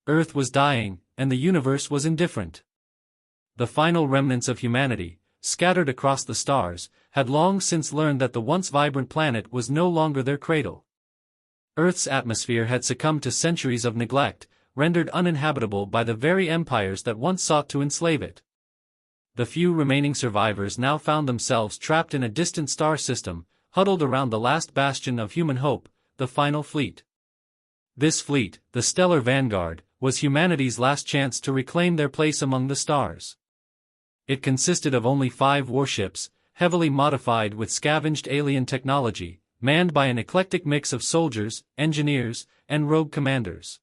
Earth was dying, and the universe was indifferent. The final remnants of humanity, scattered across the stars, had long since learned that the once vibrant planet was no longer their cradle. Earth's atmosphere had succumbed to centuries of neglect, rendered uninhabitable by the very empires that once sought to enslave it. The few remaining survivors now found themselves trapped in a distant star system, huddled around the last bastion of human hope, the final fleet. This fleet, the Stellar Vanguard, was humanity's last chance to reclaim their place among the stars. It consisted of only 5 warships, heavily modified with scavenged alien technology, manned by an eclectic mix of soldiers, engineers, and rogue commanders.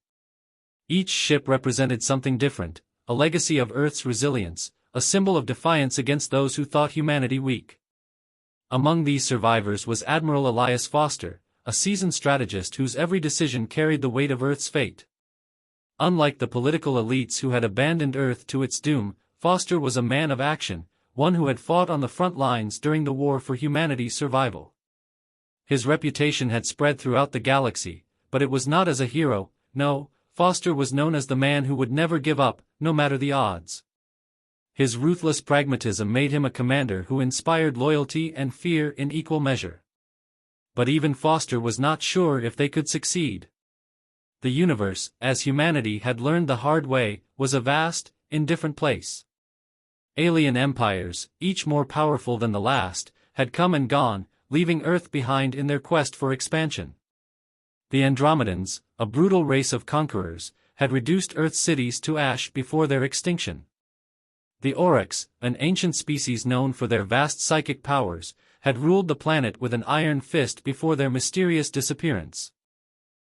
Each ship represented something different, a legacy of Earth's resilience, a symbol of defiance against those who thought humanity weak. Among these survivors was Admiral Elias Foster, a seasoned strategist whose every decision carried the weight of Earth's fate. Unlike the political elites who had abandoned Earth to its doom, Foster was a man of action, one who had fought on the front lines during the war for humanity's survival. His reputation had spread throughout the galaxy, but it was not as a hero. No, Foster was known as the man who would never give up, no matter the odds. His ruthless pragmatism made him a commander who inspired loyalty and fear in equal measure. But even Foster was not sure if they could succeed. The universe, as humanity had learned the hard way, was a vast, indifferent place. Alien empires, each more powerful than the last, had come and gone, leaving Earth behind in their quest for expansion. The Andromedans, a brutal race of conquerors, had reduced Earth's cities to ash before their extinction. The Orcs, an ancient species known for their vast psychic powers, had ruled the planet with an iron fist before their mysterious disappearance.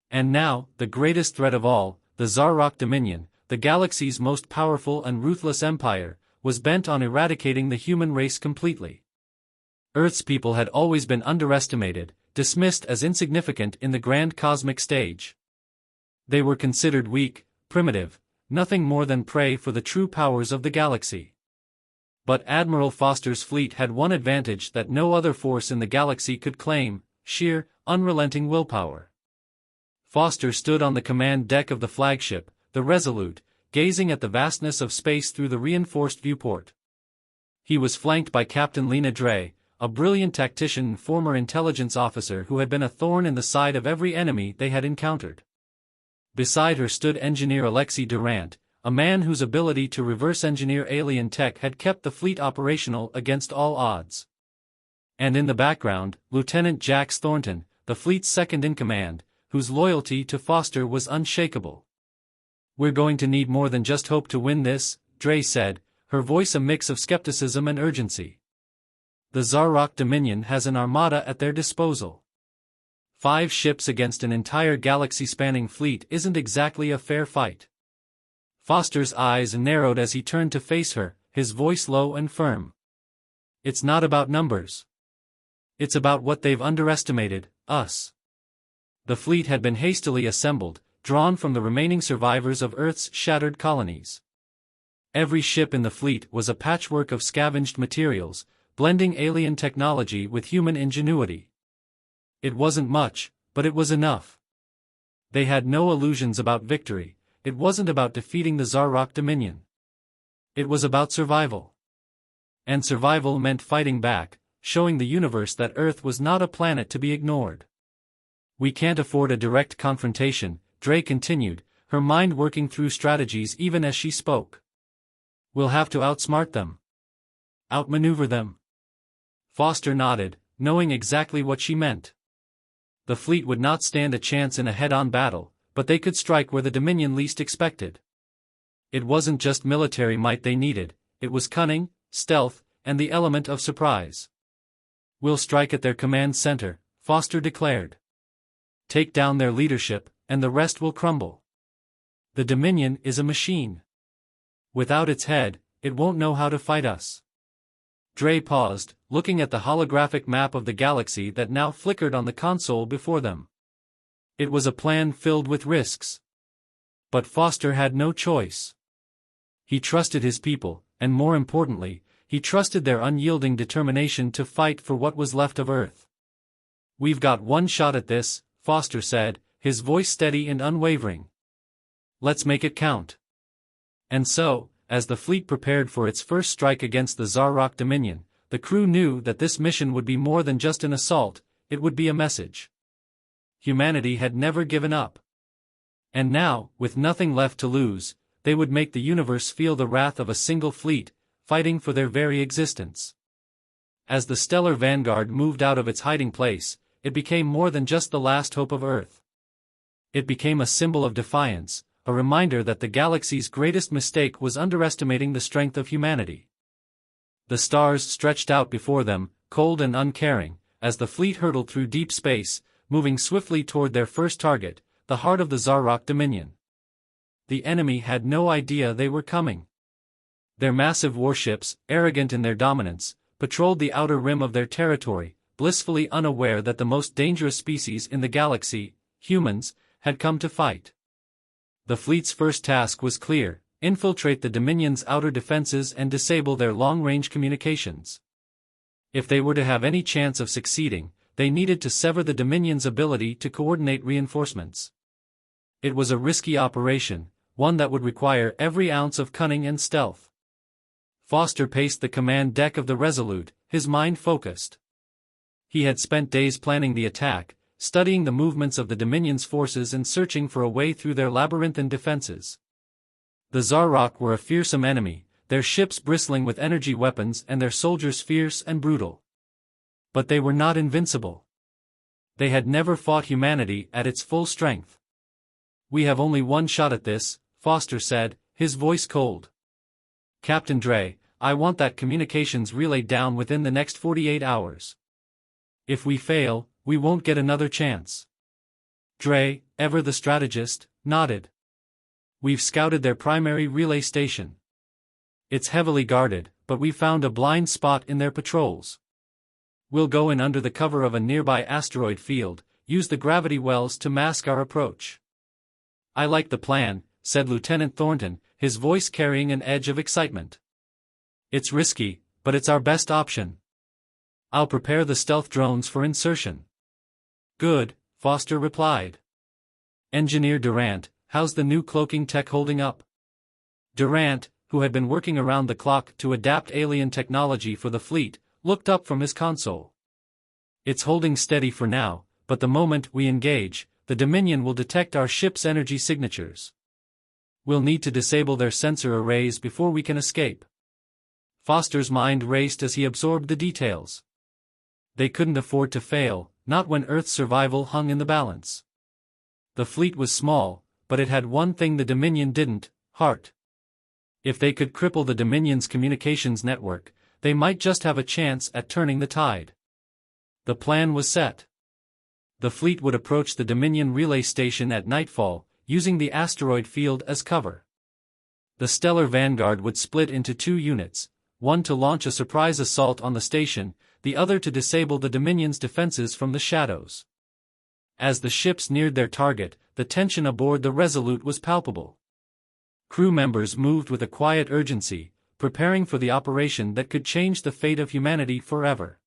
And now, the greatest threat of all, the Zarok Dominion, the galaxy's most powerful and ruthless empire, was bent on eradicating the human race completely. Earth's people had always been underestimated, dismissed as insignificant in the grand cosmic stage. They were considered weak, primitive, nothing more than prey for the true powers of the galaxy. But Admiral Foster's fleet had one advantage that no other force in the galaxy could claim: sheer, unrelenting willpower. Foster stood on the command deck of the flagship, the Resolute, gazing at the vastness of space through the reinforced viewport. He was flanked by Captain Lena Dre, a brilliant tactician and former intelligence officer who had been a thorn in the side of every enemy they had encountered. Beside her stood Engineer Alexei Durant, a man whose ability to reverse engineer alien tech had kept the fleet operational against all odds. And in the background, Lieutenant Jax Thornton, the fleet's second-in-command, whose loyalty to Foster was unshakable. "We're going to need more than just hope to win this," Dre said, her voice a mix of skepticism and urgency. "The Zarok Dominion has an armada at their disposal. 5 ships against an entire galaxy-spanning fleet isn't exactly a fair fight." Foster's eyes narrowed as he turned to face her, his voice low and firm. "It's not about numbers. It's about what they've underestimated: us." The fleet had been hastily assembled, drawn from the remaining survivors of Earth's shattered colonies. Every ship in the fleet was a patchwork of scavenged materials, blending alien technology with human ingenuity. It wasn't much, but it was enough. They had no illusions about victory. It wasn't about defeating the Zarok Dominion. It was about survival. And survival meant fighting back, showing the universe that Earth was not a planet to be ignored. "We can't afford a direct confrontation," Dre continued, her mind working through strategies even as she spoke. "We'll have to outsmart them. Outmaneuver them." Foster nodded, knowing exactly what she meant. The fleet would not stand a chance in a head-on battle, but they could strike where the Dominion least expected. It wasn't just military might they needed, it was cunning, stealth, and the element of surprise. "We'll strike at their command center," Foster declared. "Take down their leadership, and the rest will crumble. The Dominion is a machine. Without its head, it won't know how to fight us." Dre paused, looking at the holographic map of the galaxy that now flickered on the console before them. It was a plan filled with risks. But Foster had no choice. He trusted his people, and more importantly, he trusted their unyielding determination to fight for what was left of Earth. "We've got one shot at this," Foster said, his voice steady and unwavering. Let's make it count. And so, as the fleet prepared for its first strike against the Zarok Dominion, the crew knew that this mission would be more than just an assault, it would be a message. Humanity had never given up. And now, with nothing left to lose, they would make the universe feel the wrath of a single fleet, fighting for their very existence. As the stellar vanguard moved out of its hiding place, it became more than just the last hope of Earth. It became a symbol of defiance, a reminder that the galaxy's greatest mistake was underestimating the strength of humanity. The stars stretched out before them, cold and uncaring, as the fleet hurtled through deep space, moving swiftly toward their first target, the heart of the Zarok Dominion. The enemy had no idea they were coming. Their massive warships, arrogant in their dominance, patrolled the outer rim of their territory, blissfully unaware that the most dangerous species in the galaxy, humans, had come to fight. The fleet's first task was clear: infiltrate the Dominion's outer defenses and disable their long-range communications. If they were to have any chance of succeeding, they needed to sever the Dominion's ability to coordinate reinforcements. It was a risky operation, one that would require every ounce of cunning and stealth. Foster paced the command deck of the Resolute, his mind focused. He had spent days planning the attack, studying the movements of the Dominion's forces and searching for a way through their labyrinthine defenses. The Zarok were a fearsome enemy, their ships bristling with energy weapons and their soldiers fierce and brutal. But they were not invincible. They had never fought humanity at its full strength. "We have only one shot at this," Foster said, his voice cold. "Captain Dre, I want that communications relay down within the next 48 hours. If we fail, we won't get another chance." Dre, ever the strategist, nodded. "We've scouted their primary relay station. It's heavily guarded, but we found a blind spot in their patrols. We'll go in under the cover of a nearby asteroid field, use the gravity wells to mask our approach." "I like the plan," said Lieutenant Thornton, his voice carrying an edge of excitement. "It's risky, but it's our best option. I'll prepare the stealth drones for insertion." "Good," Foster replied. "Engineer Durant, how's the new cloaking tech holding up?" Durant, who had been working around the clock to adapt alien technology for the fleet, looked up from his console. "It's holding steady for now, but the moment we engage, the Dominion will detect our ship's energy signatures. We'll need to disable their sensor arrays before we can escape." Foster's mind raced as he absorbed the details. They couldn't afford to fail, not when Earth's survival hung in the balance. The fleet was small, but it had one thing the Dominion didn't: heart. If they could cripple the Dominion's communications network, they might just have a chance at turning the tide. The plan was set. The fleet would approach the Dominion relay station at nightfall, using the asteroid field as cover. The stellar vanguard would split into two units, one to launch a surprise assault on the station, the other to disable the Dominion's defenses from the shadows. As the ships neared their target, the tension aboard the Resolute was palpable. Crew members moved with a quiet urgency, preparing for the operation that could change the fate of humanity forever.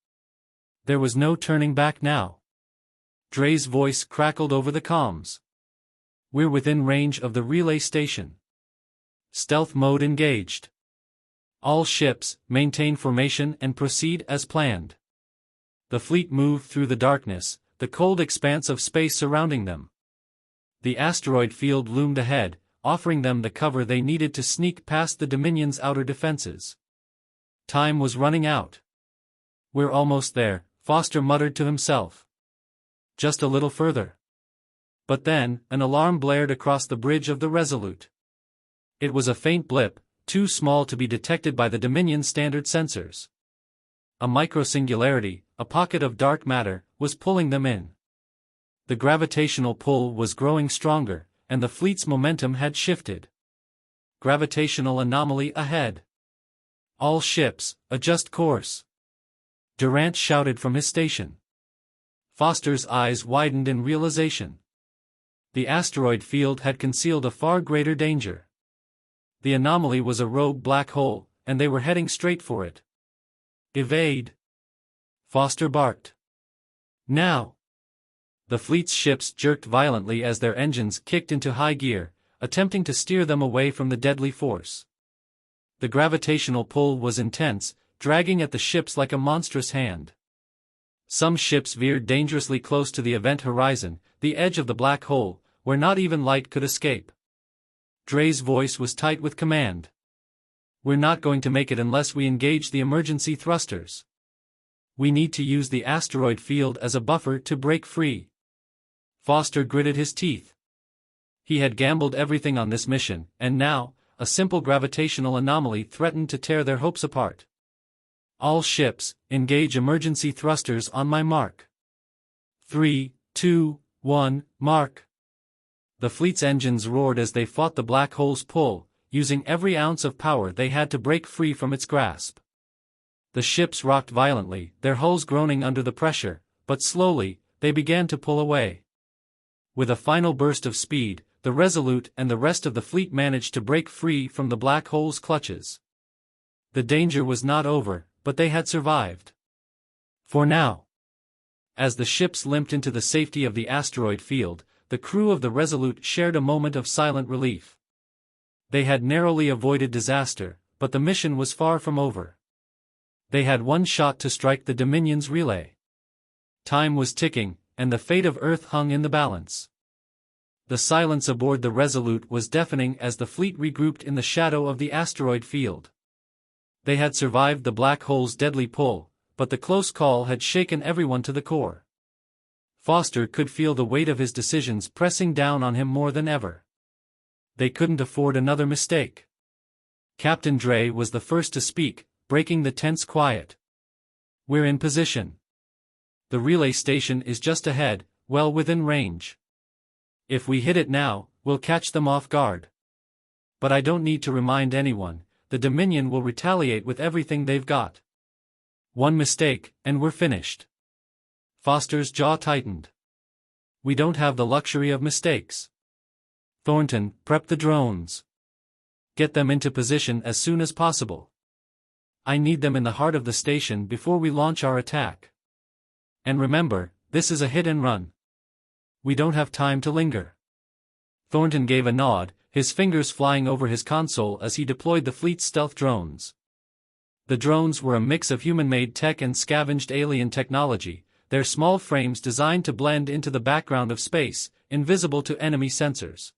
There was no turning back now. Dre's voice crackled over the comms. "We're within range of the relay station. Stealth mode engaged. All ships, maintain formation and proceed as planned." The fleet moved through the darkness, the cold expanse of space surrounding them. The asteroid field loomed ahead, offering them the cover they needed to sneak past the Dominion's outer defenses. Time was running out. "We're almost there," Foster muttered to himself. "Just a little further." But then, an alarm blared across the bridge of the Resolute. It was a faint blip, too small to be detected by the Dominion standard sensors. A microsingularity, a pocket of dark matter, was pulling them in. The gravitational pull was growing stronger, and the fleet's momentum had shifted. Gravitational anomaly ahead. "All ships, adjust course." Durant shouted from his station. Foster's eyes widened in realization. The asteroid field had concealed a far greater danger. The anomaly was a rogue black hole, and they were heading straight for it. "Evade!" Foster barked. "Now!" The fleet's ships jerked violently as their engines kicked into high gear, attempting to steer them away from the deadly force. The gravitational pull was intense, dragging at the ships like a monstrous hand. Some ships veered dangerously close to the event horizon, the edge of the black hole, where not even light could escape. Dre's voice was tight with command. "We're not going to make it unless we engage the emergency thrusters. We need to use the asteroid field as a buffer to break free." Foster gritted his teeth. He had gambled everything on this mission, and now, a simple gravitational anomaly threatened to tear their hopes apart. "All ships, engage emergency thrusters on my mark. 3, 2, 1, mark." The fleet's engines roared as they fought the black hole's pull, using every ounce of power they had to break free from its grasp. The ships rocked violently, their hulls groaning under the pressure, but slowly, they began to pull away. With a final burst of speed, the Resolute and the rest of the fleet managed to break free from the black hole's clutches. The danger was not over, but they had survived. For now. As the ships limped into the safety of the asteroid field, the crew of the Resolute shared a moment of silent relief. They had narrowly avoided disaster, but the mission was far from over. They had one shot to strike the Dominion's relay. Time was ticking, and the fate of Earth hung in the balance. The silence aboard the Resolute was deafening as the fleet regrouped in the shadow of the asteroid field. They had survived the black hole's deadly pull, but the close call had shaken everyone to the core. Foster could feel the weight of his decisions pressing down on him more than ever. They couldn't afford another mistake. Captain Dre was the first to speak, breaking the tense quiet. "We're in position. The relay station is just ahead, well within range. If we hit it now, we'll catch them off guard. But I don't need to remind anyone, the Dominion will retaliate with everything they've got. One mistake, and we're finished." Foster's jaw tightened. "We don't have the luxury of mistakes. Thornton, prep the drones. Get them into position as soon as possible. I need them in the heart of the station before we launch our attack. And remember, this is a hit and run. We don't have time to linger." Thornton gave a nod, his fingers flying over his console as he deployed the fleet's stealth drones. The drones were a mix of human-made tech and scavenged alien technology, their small frames designed to blend into the background of space, invisible to enemy sensors.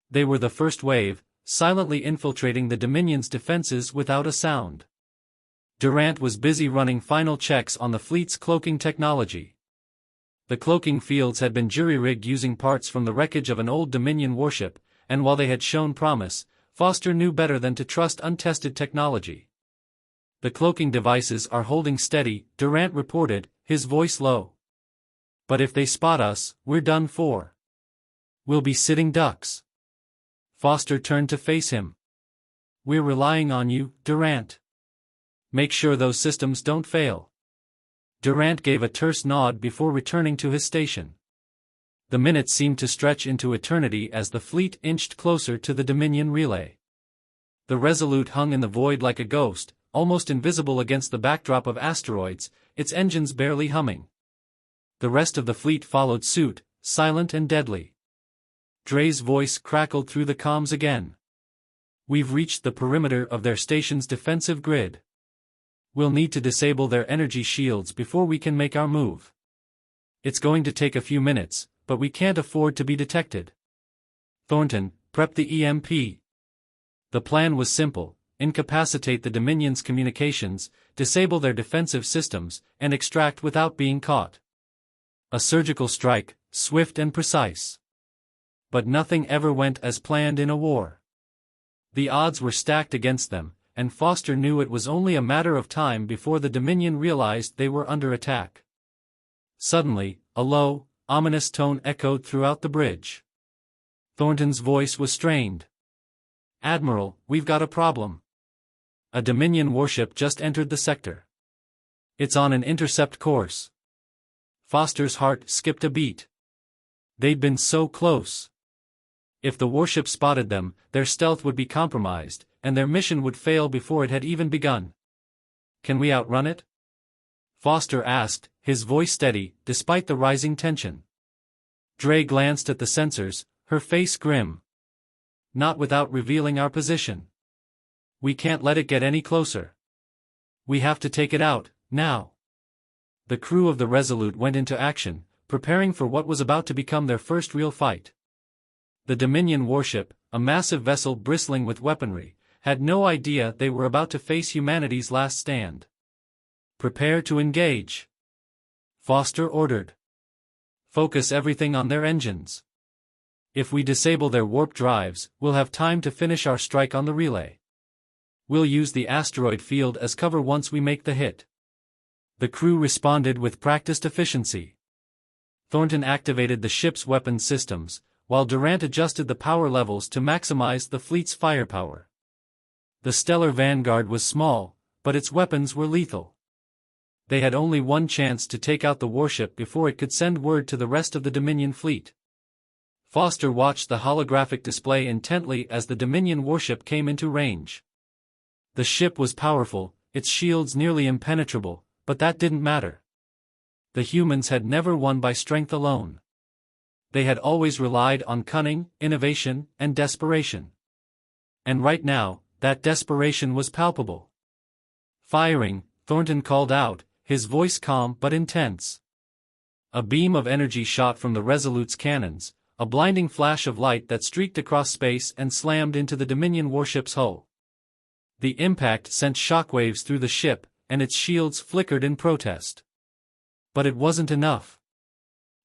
They were the first wave, silently infiltrating the Dominion's defenses without a sound. Durant was busy running final checks on the fleet's cloaking technology. The cloaking fields had been jury-rigged using parts from the wreckage of an old Dominion warship, and while they had shown promise, Foster knew better than to trust untested technology. "The cloaking devices are holding steady," Durant reported, his voice low. "But if they spot us, we're done for. We'll be sitting ducks." Foster turned to face him. "We're relying on you, Durant. Make sure those systems don't fail." Durant gave a terse nod before returning to his station. The minutes seemed to stretch into eternity as the fleet inched closer to the Dominion relay. The Resolute hung in the void like a ghost, almost invisible against the backdrop of asteroids, its engines barely humming. The rest of the fleet followed suit, silent and deadly. Dre's voice crackled through the comms again. "We've reached the perimeter of their station's defensive grid. We'll need to disable their energy shields before we can make our move. It's going to take a few minutes, but we can't afford to be detected. Thornton, prep the EMP." The plan was simple: incapacitate the Dominion's communications, disable their defensive systems, and extract without being caught. A surgical strike, swift and precise. But nothing ever went as planned in a war. The odds were stacked against them, and Foster knew it was only a matter of time before the Dominion realized they were under attack. Suddenly, a low, ominous tone echoed throughout the bridge. Thornton's voice was strained. "Admiral, we've got a problem. A Dominion warship just entered the sector. It's on an intercept course." Foster's heart skipped a beat. They'd been so close. If the warship spotted them, their stealth would be compromised, and their mission would fail before it had even begun. "Can we outrun it?" Foster asked, his voice steady, despite the rising tension. Dre glanced at the sensors, her face grim. not without revealing our position. We can't let it get any closer. We have to take it out, now. The crew of the Resolute went into action, preparing for what was about to become their first real fight. The Dominion warship, a massive vessel bristling with weaponry, had no idea they were about to face humanity's last stand. Prepare to engage. Foster ordered. Focus everything on their engines. If we disable their warp drives, we'll have time to finish our strike on the relay. We'll use the asteroid field as cover once we make the hit. The crew responded with practiced efficiency. Thornton activated the ship's weapon systems, while Durant adjusted the power levels to maximize the fleet's firepower. The Stellar Vanguard was small, but its weapons were lethal. They had only one chance to take out the warship before it could send word to the rest of the Dominion fleet. Foster watched the holographic display intently as the Dominion warship came into range. The ship was powerful, its shields nearly impenetrable, but that didn't matter. The humans had never won by strength alone. They had always relied on cunning, innovation, and desperation. And right now, that desperation was palpable. Firing, Thornton called out, his voice calm but intense. A beam of energy shot from the Resolute's cannons, a blinding flash of light that streaked across space and slammed into the Dominion warship's hull. The impact sent shockwaves through the ship, and its shields flickered in protest. But it wasn't enough.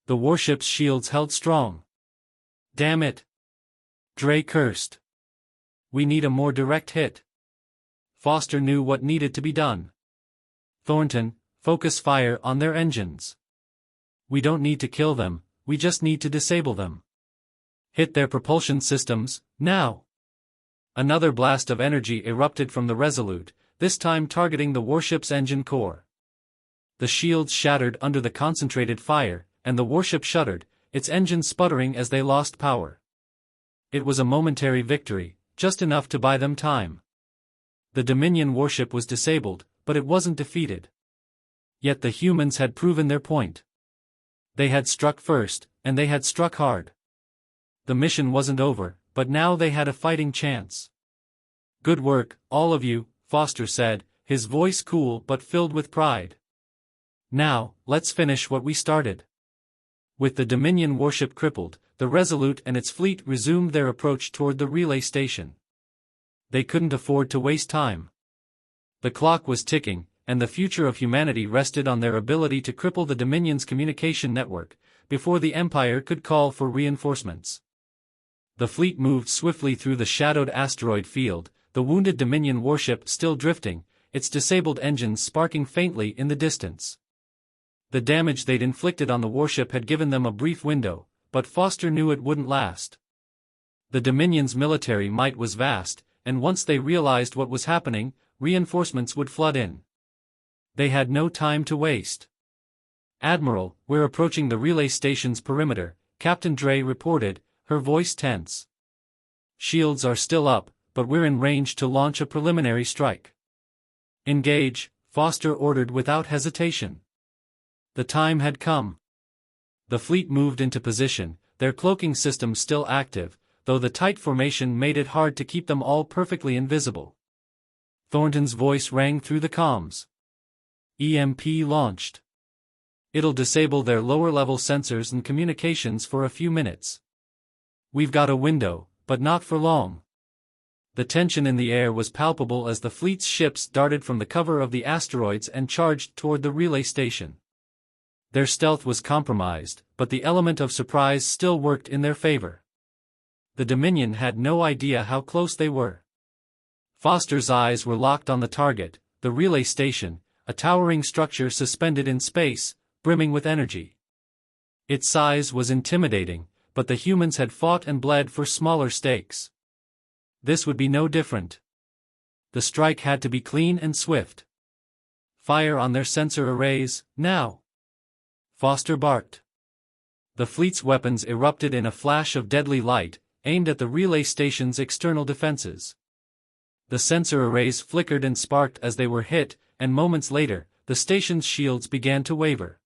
The warship's shields held strong. Damn it! Dre cursed. We need a more direct hit. Foster knew what needed to be done. Thornton, focus fire on their engines. We don't need to kill them, we just need to disable them. Hit their propulsion systems, now! Another blast of energy erupted from the Resolute, this time targeting the warship's engine core. The shields shattered under the concentrated fire, and the warship shuddered, its engines sputtering as they lost power. It was a momentary victory, just enough to buy them time. The Dominion warship was disabled, but it wasn't defeated. Yet the humans had proven their point. They had struck first, and they had struck hard. The mission wasn't over, but now they had a fighting chance. Good work, all of you, Foster said, his voice cool but filled with pride. Now, let's finish what we started. With the Dominion warship crippled, the Resolute and its fleet resumed their approach toward the relay station. They couldn't afford to waste time. The clock was ticking, and the future of humanity rested on their ability to cripple the Dominion's communication network, before the Empire could call for reinforcements. The fleet moved swiftly through the shadowed asteroid field, the wounded Dominion warship still drifting, its disabled engines sparking faintly in the distance. The damage they'd inflicted on the warship had given them a brief window, but Foster knew it wouldn't last. The Dominion's military might was vast, and once they realized what was happening, reinforcements would flood in. They had no time to waste. Admiral, we're approaching the relay station's perimeter, Captain Dre reported, her voice tense. Shields are still up, but we're in range to launch a preliminary strike. Engage, Foster ordered without hesitation. The time had come. The fleet moved into position, their cloaking system still active, though the tight formation made it hard to keep them all perfectly invisible. Thornton's voice rang through the comms. EMP launched. It'll disable their lower-level sensors and communications for a few minutes. We've got a window, but not for long. The tension in the air was palpable as the fleet's ships darted from the cover of the asteroids and charged toward the relay station. Their stealth was compromised, but the element of surprise still worked in their favor. The Dominion had no idea how close they were. Foster's eyes were locked on the target, the relay station, a towering structure suspended in space, brimming with energy. Its size was intimidating, but the humans had fought and bled for smaller stakes. This would be no different. The strike had to be clean and swift. Fire on their sensor arrays, now! Foster barked. The fleet's weapons erupted in a flash of deadly light, aimed at the relay station's external defenses. The sensor arrays flickered and sparked as they were hit, and moments later, the station's shields began to waver.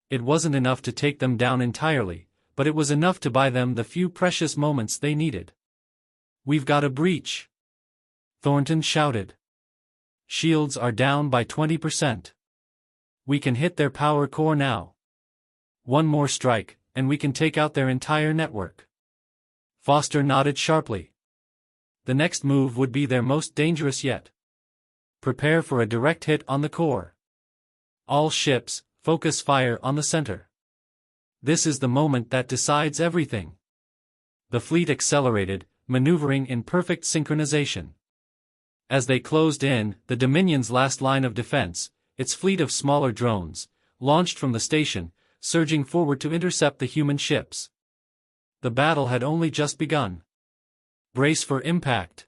It wasn't enough to take them down entirely, but it was enough to buy them the few precious moments they needed. We've got a breach, Thornton shouted. Shields are down by 20%. We can hit their power core now. One more strike, and we can take out their entire network. Foster nodded sharply. The next move would be their most dangerous yet. Prepare for a direct hit on the core. All ships, focus fire on the center. This is the moment that decides everything. The fleet accelerated, maneuvering in perfect synchronization. As they closed in, the Dominion's last line of defense, its fleet of smaller drones, launched from the station, surging forward to intercept the human ships. The battle had only just begun. Brace for impact,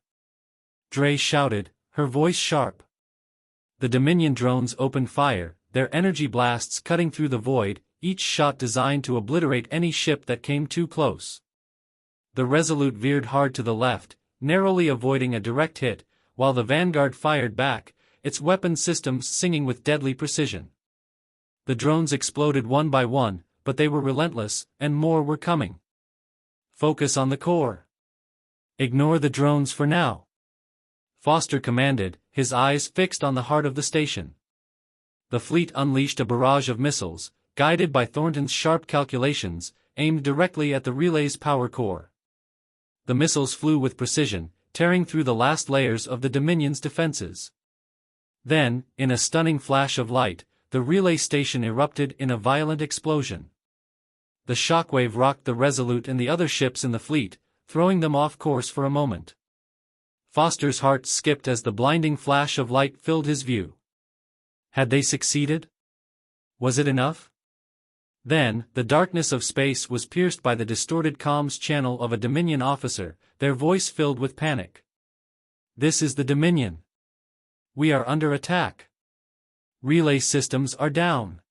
Dre shouted, her voice sharp. The Dominion drones opened fire, their energy blasts cutting through the void, each shot designed to obliterate any ship that came too close. The Resolute veered hard to the left, narrowly avoiding a direct hit, while the Vanguard fired back, its weapon systems singing with deadly precision. The drones exploded one by one, but they were relentless, and more were coming. Focus on the core. Ignore the drones for now, Foster commanded, his eyes fixed on the heart of the station. The fleet unleashed a barrage of missiles, guided by Thornton's sharp calculations, aimed directly at the relay's power core. The missiles flew with precision, tearing through the last layers of the Dominion's defenses. Then, in a stunning flash of light, the relay station erupted in a violent explosion. The shockwave rocked the Resolute and the other ships in the fleet, throwing them off course for a moment. Foster's heart skipped as the blinding flash of light filled his view. Had they succeeded? Was it enough? Then, the darkness of space was pierced by the distorted comms channel of a Dominion officer, their voice filled with panic. This is the Dominion. We are under attack. Relay systems are down.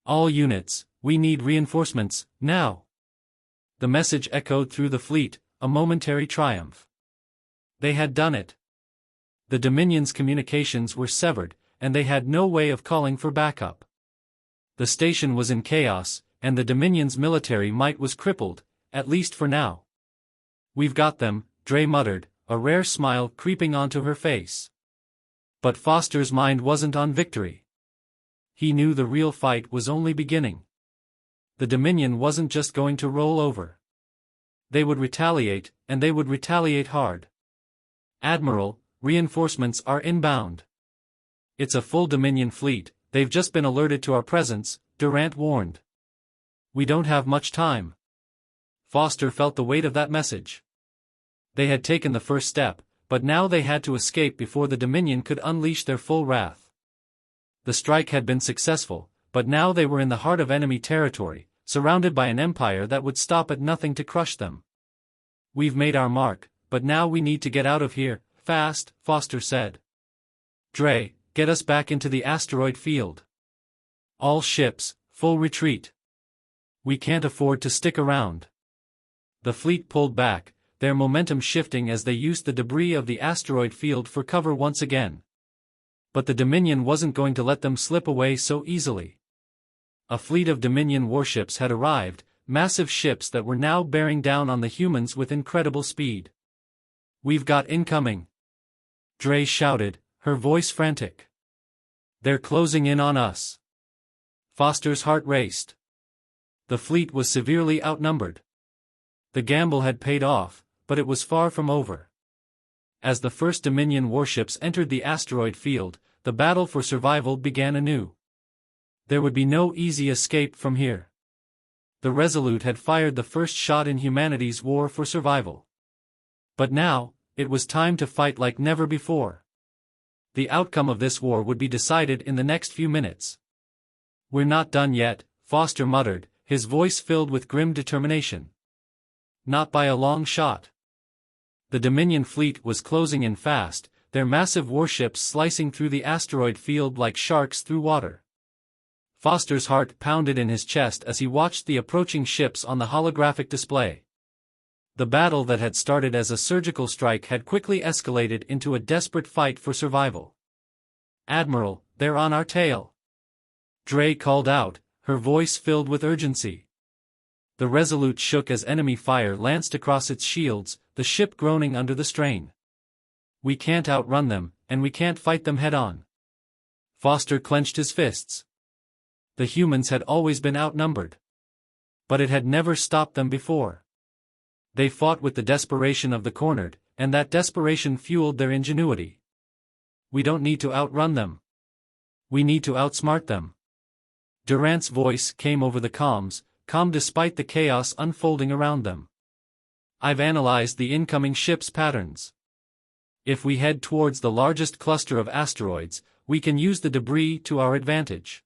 All units, we need reinforcements, now. The message echoed through the fleet, a momentary triumph. They had done it. The Dominion's communications were severed, and they had no way of calling for backup. The station was in chaos, and the Dominion's military might was crippled, at least for now. We've got them, Dre muttered, a rare smile creeping onto her face. But Foster's mind wasn't on victory. He knew the real fight was only beginning. The Dominion wasn't just going to roll over. They would retaliate, and they would retaliate hard. Admiral, reinforcements are inbound. It's a full Dominion fleet, they've just been alerted to our presence, Durant warned. We don't have much time. Foster felt the weight of that message. They had taken the first step, but now they had to escape before the Dominion could unleash their full wrath. The strike had been successful, but now they were in the heart of enemy territory, surrounded by an empire that would stop at nothing to crush them. We've made our mark, but now we need to get out of here, fast, Foster said. Dre, get us back into the asteroid field. All ships, full retreat. We can't afford to stick around. The fleet pulled back, their momentum shifting as they used the debris of the asteroid field for cover once again. But the Dominion wasn't going to let them slip away so easily. A fleet of Dominion warships had arrived, massive ships that were now bearing down on the humans with incredible speed. We've got incoming, Dre shouted, her voice frantic. They're closing in on us. Foster's heart raced. The fleet was severely outnumbered. The gamble had paid off, but it was far from over. As the first Dominion warships entered the asteroid field, the battle for survival began anew. There would be no easy escape from here. The Resolute had fired the first shot in humanity's war for survival. But now, it was time to fight like never before. The outcome of this war would be decided in the next few minutes. We're not done yet, Foster muttered, his voice filled with grim determination. Not by a long shot. The Dominion fleet was closing in fast, their massive warships slicing through the asteroid field like sharks through water. Foster's heart pounded in his chest as he watched the approaching ships on the holographic display. The battle that had started as a surgical strike had quickly escalated into a desperate fight for survival. Admiral, they're on our tail. Dre called out, her voice filled with urgency. The Resolute shook as enemy fire lanced across its shields, the ship groaning under the strain. We can't outrun them, and we can't fight them head-on. Foster clenched his fists. The humans had always been outnumbered. But it had never stopped them before. They fought with the desperation of the cornered, and that desperation fueled their ingenuity. We don't need to outrun them. We need to outsmart them. Durant's voice came over the comms, calm despite the chaos unfolding around them. I've analyzed the incoming ship's patterns. If we head towards the largest cluster of asteroids, we can use the debris to our advantage.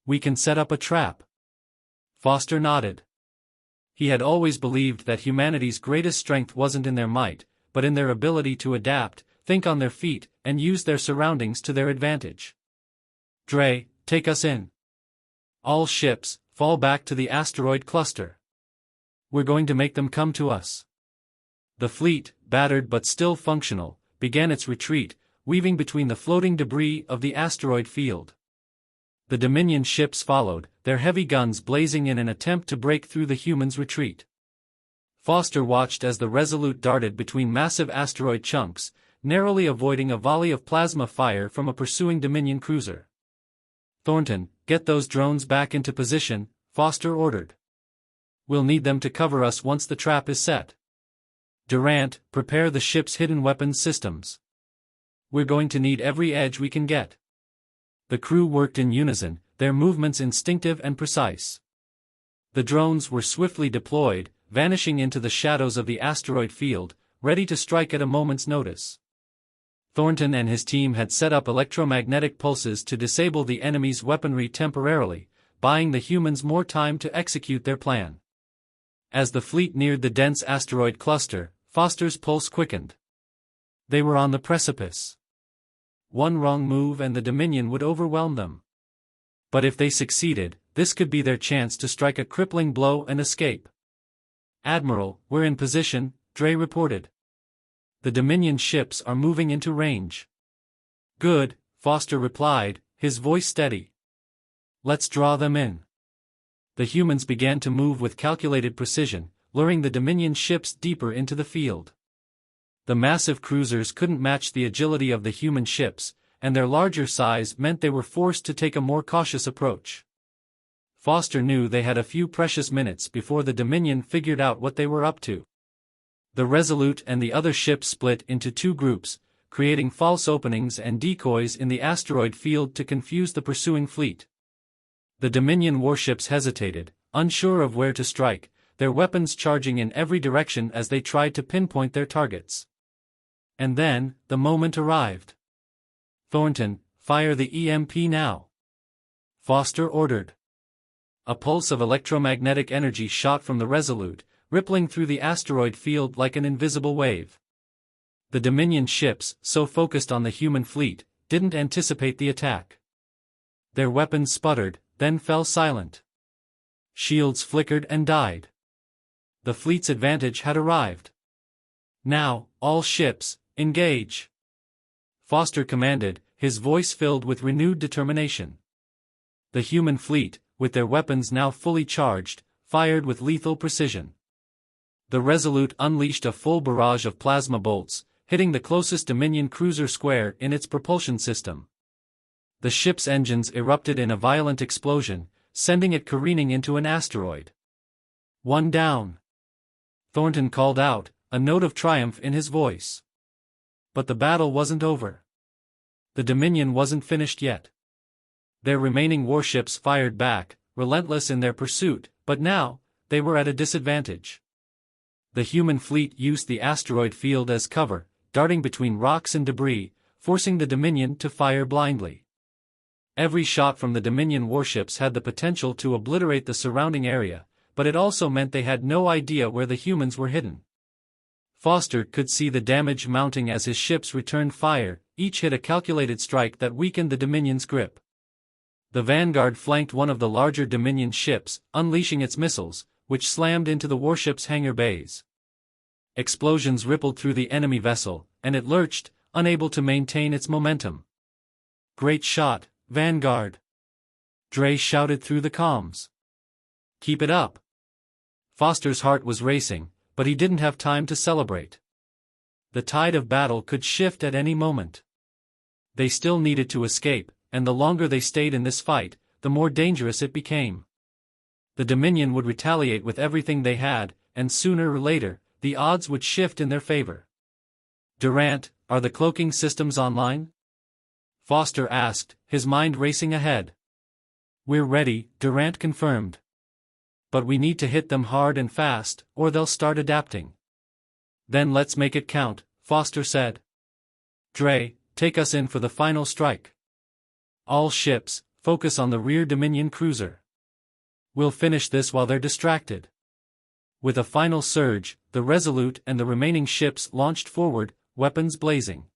We can set up a trap. Foster nodded. He had always believed that humanity's greatest strength wasn't in their might, but in their ability to adapt, think on their feet, and use their surroundings to their advantage. Dre, take us in. All ships, fall back to the asteroid cluster. We're going to make them come to us. The fleet, battered but still functional, began its retreat, weaving between the floating debris of the asteroid field. The Dominion ships followed, their heavy guns blazing in an attempt to break through the humans' retreat. Foster watched as the Resolute darted between massive asteroid chunks, narrowly avoiding a volley of plasma fire from a pursuing Dominion cruiser. Thornton, get those drones back into position, Foster ordered. We'll need them to cover us once the trap is set. Durant, prepare the ship's hidden weapons systems. We're going to need every edge we can get. The crew worked in unison, their movements instinctive and precise. The drones were swiftly deployed, vanishing into the shadows of the asteroid field, ready to strike at a moment's notice. Thornton and his team had set up electromagnetic pulses to disable the enemy's weaponry temporarily, buying the humans more time to execute their plan. As the fleet neared the dense asteroid cluster, Foster's pulse quickened. They were on the precipice. One wrong move and the Dominion would overwhelm them. But if they succeeded, this could be their chance to strike a crippling blow and escape. Admiral, we're in position, Dre reported. The Dominion ships are moving into range. Good, Foster replied, his voice steady. Let's draw them in. The humans began to move with calculated precision, luring the Dominion ships deeper into the field. The massive cruisers couldn't match the agility of the human ships, and their larger size meant they were forced to take a more cautious approach. Foster knew they had a few precious minutes before the Dominion figured out what they were up to. The Resolute and the other ships split into two groups, creating false openings and decoys in the asteroid field to confuse the pursuing fleet. The Dominion warships hesitated, unsure of where to strike, their weapons charging in every direction as they tried to pinpoint their targets. And then, the moment arrived. Thornton, fire the EMP now. Foster ordered. A pulse of electromagnetic energy shot from the Resolute, rippling through the asteroid field like an invisible wave. The Dominion ships, so focused on the human fleet, didn't anticipate the attack. Their weapons sputtered, then fell silent. Shields flickered and died. The fleet's advantage had arrived. Now, all ships, engage. Foster commanded, his voice filled with renewed determination. The human fleet, with their weapons now fully charged, fired with lethal precision. The Resolute unleashed a full barrage of plasma bolts, hitting the closest Dominion cruiser square in its propulsion system. The ship's engines erupted in a violent explosion, sending it careening into an asteroid. One down. Thornton called out, a note of triumph in his voice. But the battle wasn't over. The Dominion wasn't finished yet. Their remaining warships fired back, relentless in their pursuit, but now, they were at a disadvantage. The human fleet used the asteroid field as cover, darting between rocks and debris, forcing the Dominion to fire blindly. Every shot from the Dominion warships had the potential to obliterate the surrounding area, but it also meant they had no idea where the humans were hidden. Foster could see the damage mounting as his ships returned fire, each hit a calculated strike that weakened the Dominion's grip. The Vanguard flanked one of the larger Dominion ships, unleashing its missiles, which slammed into the warship's hangar bays. Explosions rippled through the enemy vessel, and it lurched, unable to maintain its momentum. Great shot, Vanguard! Dre shouted through the comms. Keep it up! Foster's heart was racing, but he didn't have time to celebrate. The tide of battle could shift at any moment. They still needed to escape, and the longer they stayed in this fight, the more dangerous it became. The Dominion would retaliate with everything they had, and sooner or later, the odds would shift in their favor. "Durant, are the cloaking systems online?" Foster asked, his mind racing ahead. "We're ready," Durant confirmed. "But we need to hit them hard and fast, or they'll start adapting." "Then let's make it count," Foster said. "Dre, take us in for the final strike. All ships, focus on the rear Dominion cruiser. We'll finish this while they're distracted." With a final surge, the Resolute and the remaining ships launched forward, weapons blazing.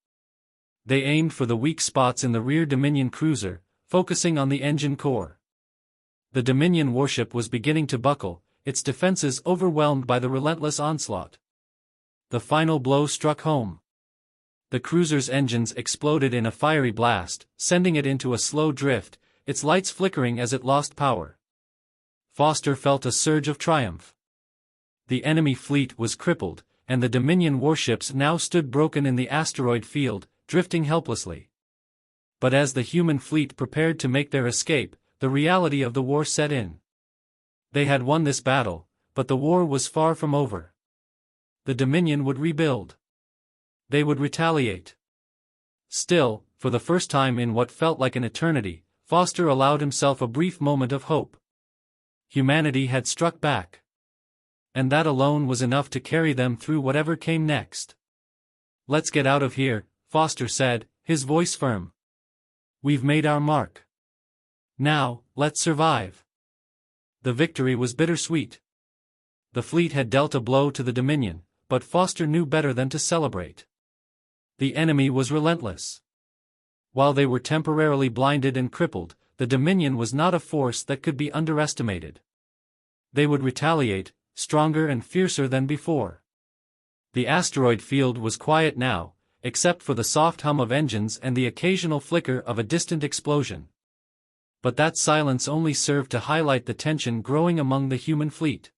They aimed for the weak spots in the rear Dominion cruiser, focusing on the engine core. The Dominion warship was beginning to buckle, its defenses overwhelmed by the relentless onslaught. The final blow struck home. The cruiser's engines exploded in a fiery blast, sending it into a slow drift, its lights flickering as it lost power. Foster felt a surge of triumph. The enemy fleet was crippled, and the Dominion warships now stood broken in the asteroid field, drifting helplessly. But as the human fleet prepared to make their escape, the reality of the war set in. They had won this battle, but the war was far from over. The Dominion would rebuild. They would retaliate. Still, for the first time in what felt like an eternity, Foster allowed himself a brief moment of hope. Humanity had struck back. And that alone was enough to carry them through whatever came next. "Let's get out of here," Foster said, his voice firm. "We've made our mark. Now, let's survive." The victory was bittersweet. The fleet had dealt a blow to the Dominion, but Foster knew better than to celebrate. The enemy was relentless. While they were temporarily blinded and crippled, the Dominion was not a force that could be underestimated. They would retaliate, stronger and fiercer than before. The asteroid field was quiet now, except for the soft hum of engines and the occasional flicker of a distant explosion. But that silence only served to highlight the tension growing among the human fleet.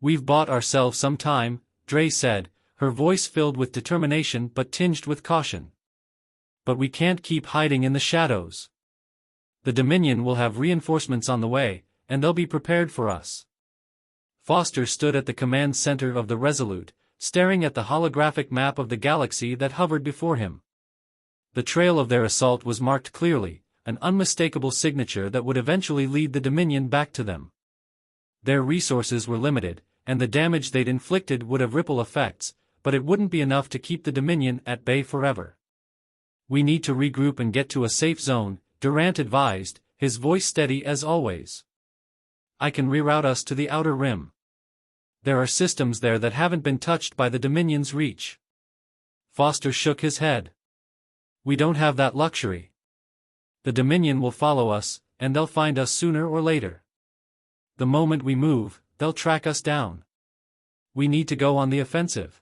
"We've bought ourselves some time," Dre said, her voice filled with determination but tinged with caution. "But we can't keep hiding in the shadows. The Dominion will have reinforcements on the way, and they'll be prepared for us." Foster stood at the command center of the Resolute, staring at the holographic map of the galaxy that hovered before him. The trail of their assault was marked clearly, an unmistakable signature that would eventually lead the Dominion back to them. Their resources were limited, and the damage they'd inflicted would have ripple effects, but it wouldn't be enough to keep the Dominion at bay forever. "We need to regroup and get to a safe zone," Durant advised, his voice steady as always. "I can reroute us to the outer rim. There are systems there that haven't been touched by the Dominion's reach." Foster shook his head. "We don't have that luxury. The Dominion will follow us, and they'll find us sooner or later. The moment we move, they'll track us down. We need to go on the offensive."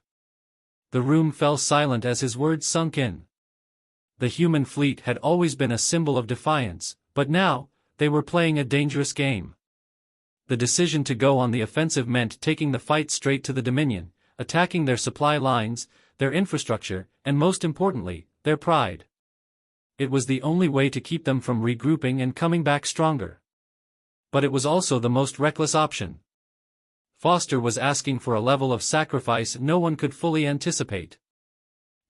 The room fell silent as his words sunk in. The human fleet had always been a symbol of defiance, but now, they were playing a dangerous game. The decision to go on the offensive meant taking the fight straight to the Dominion, attacking their supply lines, their infrastructure, and most importantly, their pride. It was the only way to keep them from regrouping and coming back stronger. But it was also the most reckless option. Foster was asking for a level of sacrifice no one could fully anticipate.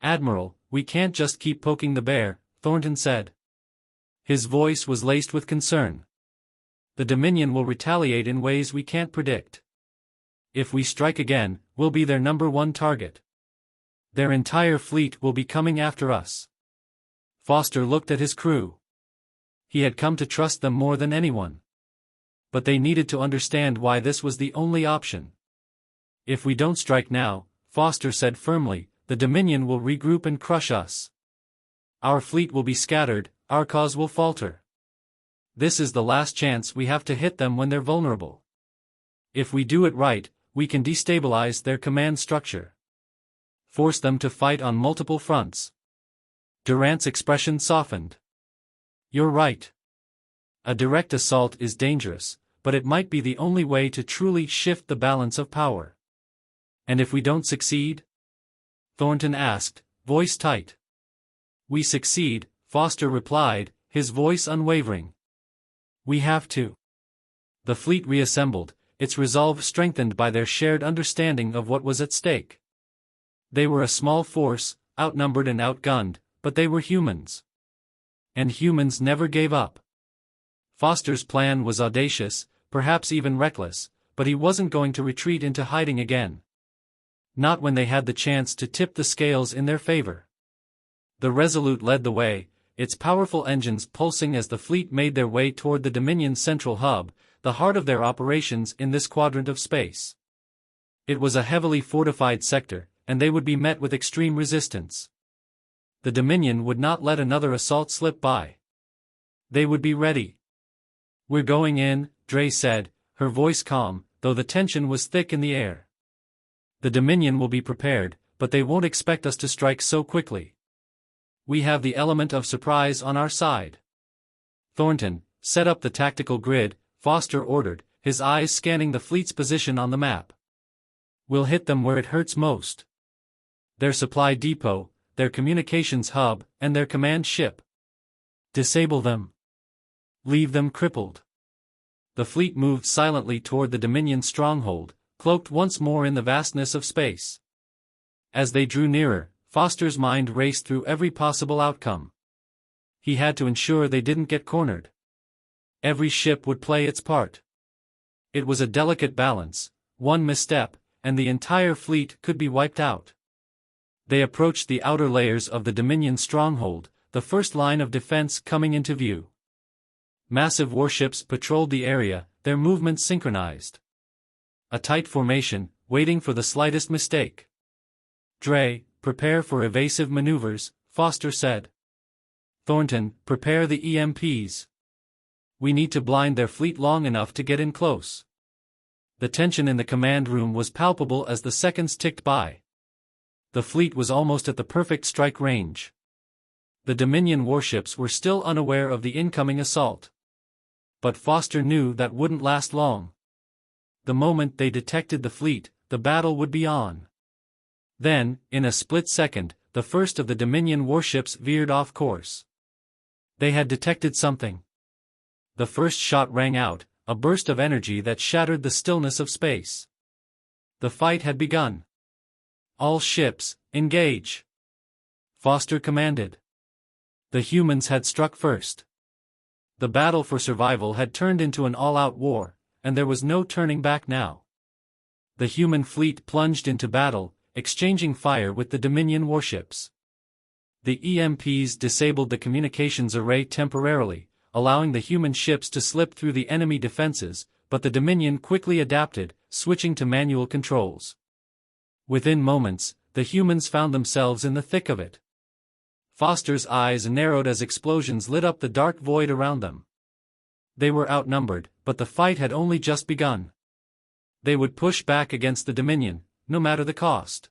"Admiral, we can't just keep poking the bear," Thornton said. His voice was laced with concern. "The Dominion will retaliate in ways we can't predict. If we strike again, we'll be their #1 target. Their entire fleet will be coming after us." Foster looked at his crew. He had come to trust them more than anyone. But they needed to understand why this was the only option. "If we don't strike now," Foster said firmly, "the Dominion will regroup and crush us. Our fleet will be scattered, our cause will falter. This is the last chance we have to hit them when they're vulnerable. If we do it right, we can destabilize their command structure. Force them to fight on multiple fronts." Durant's expression softened. "You're right. A direct assault is dangerous, but it might be the only way to truly shift the balance of power. And if we don't succeed? Thornton asked, voice tight. We succeed, Foster replied, his voice unwavering. We have to. The fleet reassembled, its resolve strengthened by their shared understanding of what was at stake. They were a small force, outnumbered and outgunned, but they were humans. And humans never gave up. Foster's plan was audacious, perhaps even reckless, but he wasn't going to retreat into hiding again. Not when they had the chance to tip the scales in their favor. The Resolute led the way, its powerful engines pulsing as the fleet made their way toward the Dominion's central hub, the heart of their operations in this quadrant of space. It was a heavily fortified sector, and they would be met with extreme resistance. The Dominion would not let another assault slip by. They would be ready. We're going in, Dre said, her voice calm, though the tension was thick in the air. The Dominion will be prepared, but they won't expect us to strike so quickly. We have the element of surprise on our side. Thornton, set up the tactical grid, Foster ordered, his eyes scanning the fleet's position on the map. We'll hit them where it hurts most. Their supply depot, their communications hub, and their command ship. Disable them. Leave them crippled. The fleet moved silently toward the Dominion stronghold, cloaked once more in the vastness of space. As they drew nearer, Foster's mind raced through every possible outcome. He had to ensure they didn't get cornered. Every ship would play its part. It was a delicate balance, one misstep, and the entire fleet could be wiped out. They approached the outer layers of the Dominion stronghold, the first line of defense coming into view. Massive warships patrolled the area, their movements synchronized. A tight formation, waiting for the slightest mistake. Dre, prepare for evasive maneuvers, Foster said. Thornton, prepare the EMPs. We need to blind their fleet long enough to get in close. The tension in the command room was palpable as the seconds ticked by. The fleet was almost at the perfect strike range. The Dominion warships were still unaware of the incoming assault. But Foster knew that wouldn't last long. The moment they detected the fleet, the battle would be on. Then, in a split second, the first of the Dominion warships veered off course. They had detected something. The first shot rang out, a burst of energy that shattered the stillness of space. The fight had begun. All ships, engage. Foster commanded. The humans had struck first. The battle for survival had turned into an all-out war, and there was no turning back now. The human fleet plunged into battle, exchanging fire with the Dominion warships. The EMPs disabled the communications array temporarily, allowing the human ships to slip through the enemy defenses, but the Dominion quickly adapted, switching to manual controls. Within moments, the humans found themselves in the thick of it. Foster's eyes narrowed as explosions lit up the dark void around them. They were outnumbered, but the fight had only just begun. They would push back against the Dominion, no matter the cost.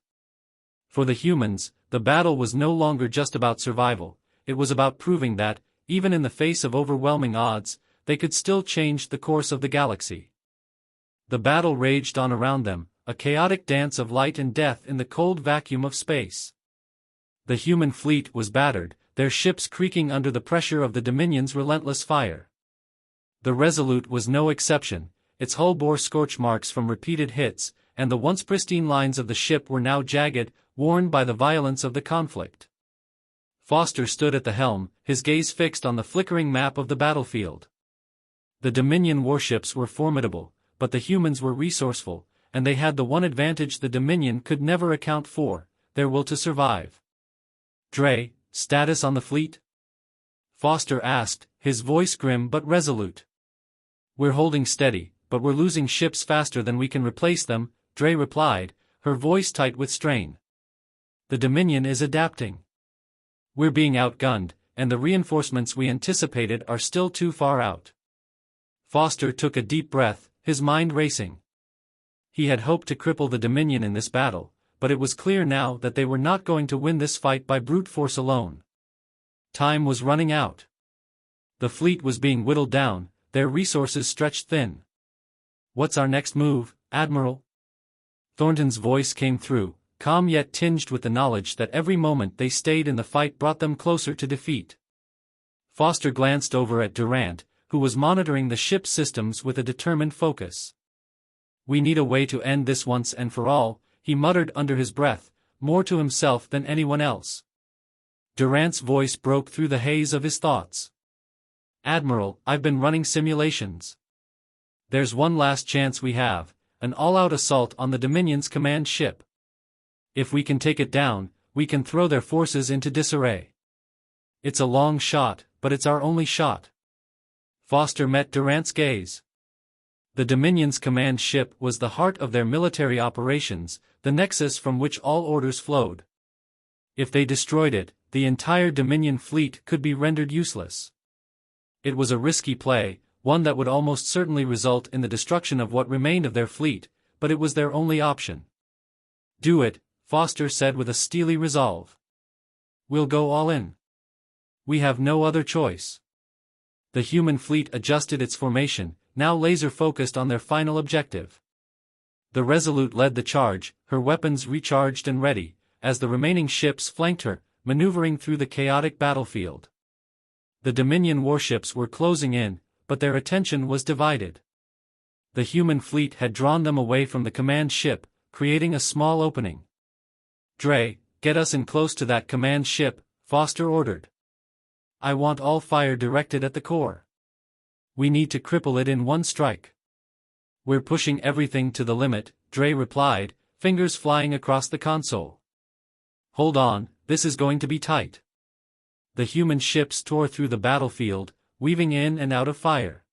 For the humans, the battle was no longer just about survival, it was about proving that, even in the face of overwhelming odds, they could still change the course of the galaxy. The battle raged on around them, a chaotic dance of light and death in the cold vacuum of space. The human fleet was battered, their ships creaking under the pressure of the Dominion's relentless fire. The Resolute was no exception, its hull bore scorch marks from repeated hits, and the once pristine lines of the ship were now jagged, worn by the violence of the conflict. Foster stood at the helm, his gaze fixed on the flickering map of the battlefield. The Dominion warships were formidable, but the humans were resourceful, and they had the one advantage the Dominion could never account for, their will to survive. Dre, status on the fleet? Foster asked, his voice grim but resolute. We're holding steady, but we're losing ships faster than we can replace them, Dre replied, her voice tight with strain. The Dominion is adapting. We're being outgunned, and the reinforcements we anticipated are still too far out. Foster took a deep breath, his mind racing. He had hoped to cripple the Dominion in this battle, but it was clear now that they were not going to win this fight by brute force alone. Time was running out. The fleet was being whittled down, their resources stretched thin. What's our next move, Admiral? Thornton's voice came through, calm yet tinged with the knowledge that every moment they stayed in the fight brought them closer to defeat. Foster glanced over at Durant, who was monitoring the ship's systems with a determined focus. "We need a way to end this once and for all," he muttered under his breath, more to himself than anyone else. Durant's voice broke through the haze of his thoughts. "Admiral, I've been running simulations. There's one last chance we have, an all-out assault on the Dominion's command ship. If we can take it down, we can throw their forces into disarray. It's a long shot, but it's our only shot." Foster met Durant's gaze. The Dominion's command ship was the heart of their military operations, the nexus from which all orders flowed. If they destroyed it, the entire Dominion fleet could be rendered useless. It was a risky play, one that would almost certainly result in the destruction of what remained of their fleet, but it was their only option. "Do it," Foster said with a steely resolve. "We'll go all in. We have no other choice." The human fleet adjusted its formation, now laser-focused on their final objective. The Resolute led the charge, her weapons recharged and ready, as the remaining ships flanked her, maneuvering through the chaotic battlefield. The Dominion warships were closing in, but their attention was divided. The human fleet had drawn them away from the command ship, creating a small opening. "Dre, get us in close to that command ship," Foster ordered. "I want all fire directed at the core. We need to cripple it in one strike." "We're pushing everything to the limit," Dre replied, fingers flying across the console. "Hold on, this is going to be tight." The human ships tore through the battlefield, weaving in and out of fire.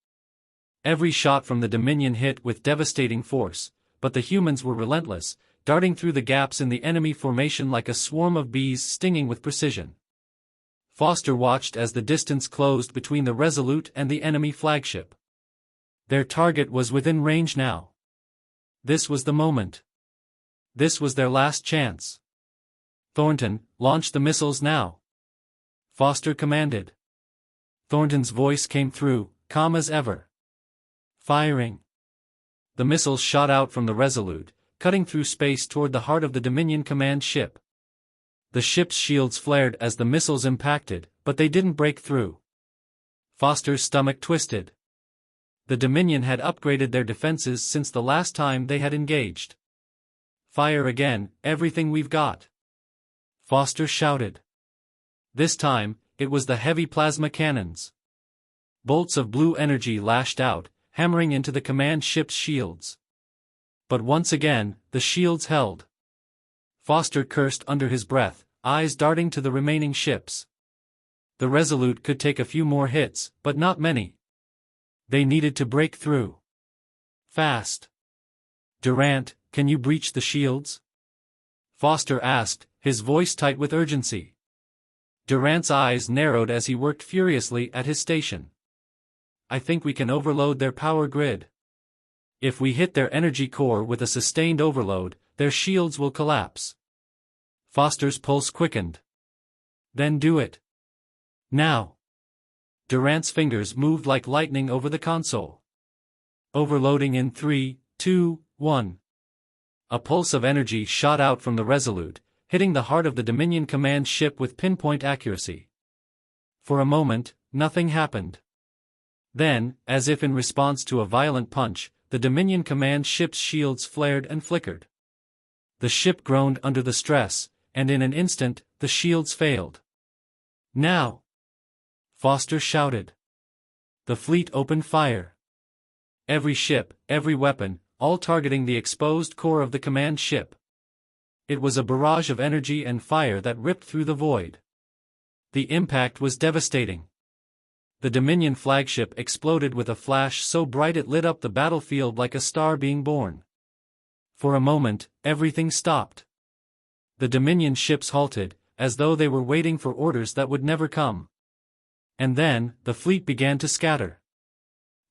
Every shot from the Dominion hit with devastating force, but the humans were relentless, darting through the gaps in the enemy formation like a swarm of bees stinging with precision. Foster watched as the distance closed between the Resolute and the enemy flagship. Their target was within range now. This was the moment. This was their last chance. "Thornton, launch the missiles now," Foster commanded. Thornton's voice came through, calm as ever. "Firing." The missiles shot out from the Resolute, cutting through space toward the heart of the Dominion command ship. The ship's shields flared as the missiles impacted, but they didn't break through. Foster's stomach twisted. The Dominion had upgraded their defenses since the last time they had engaged. "Fire again, everything we've got," Foster shouted. This time, it was the heavy plasma cannons. Bolts of blue energy lashed out, hammering into the command ship's shields. But once again, the shields held. Foster cursed under his breath, eyes darting to the remaining ships. The Resolute could take a few more hits, but not many. They needed to break through. Fast. "Durant, can you breach the shields?" Foster asked, his voice tight with urgency. Durant's eyes narrowed as he worked furiously at his station. "I think we can overload their power grid. If we hit their energy core with a sustained overload, their shields will collapse." Foster's pulse quickened. "Then do it. Now." Durant's fingers moved like lightning over the console. "Overloading in 3, 2, 1. A pulse of energy shot out from the Resolute, hitting the heart of the Dominion command ship with pinpoint accuracy. For a moment, nothing happened. Then, as if in response to a violent punch, the Dominion command ship's shields flared and flickered. The ship groaned under the stress, and in an instant, the shields failed. "Now!" Foster shouted. The fleet opened fire. Every ship, every weapon, all targeting the exposed core of the command ship. It was a barrage of energy and fire that ripped through the void. The impact was devastating. The Dominion flagship exploded with a flash so bright it lit up the battlefield like a star being born. For a moment, everything stopped. The Dominion ships halted, as though they were waiting for orders that would never come. And then, the fleet began to scatter.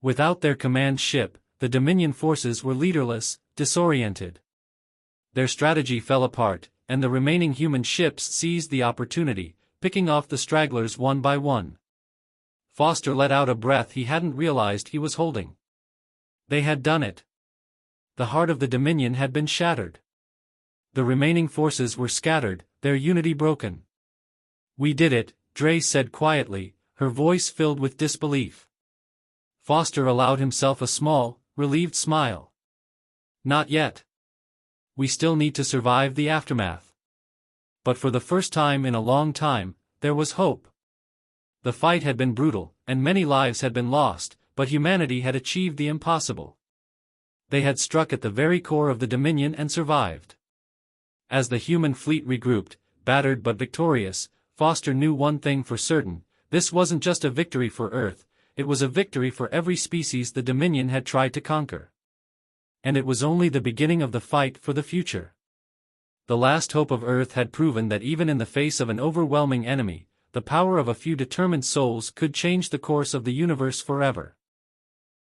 Without their command ship, the Dominion forces were leaderless, disoriented. Their strategy fell apart, and the remaining human ships seized the opportunity, picking off the stragglers one by one. Foster let out a breath he hadn't realized he was holding. They had done it. the heart of the Dominion had been shattered. The remaining forces were scattered, their unity broken. "We did it," Dre said quietly, her voice filled with disbelief. Foster allowed himself a small, relieved smile. "Not yet. We still need to survive the aftermath." But for the first time in a long time, there was hope. The fight had been brutal, and many lives had been lost, but humanity had achieved the impossible. They had struck at the very core of the Dominion and survived. As the human fleet regrouped, battered but victorious, Foster knew one thing for certain: this wasn't just a victory for Earth, it was a victory for every species the Dominion had tried to conquer. And it was only the beginning of the fight for the future. The last hope of Earth had proven that even in the face of an overwhelming enemy, the power of a few determined souls could change the course of the universe forever.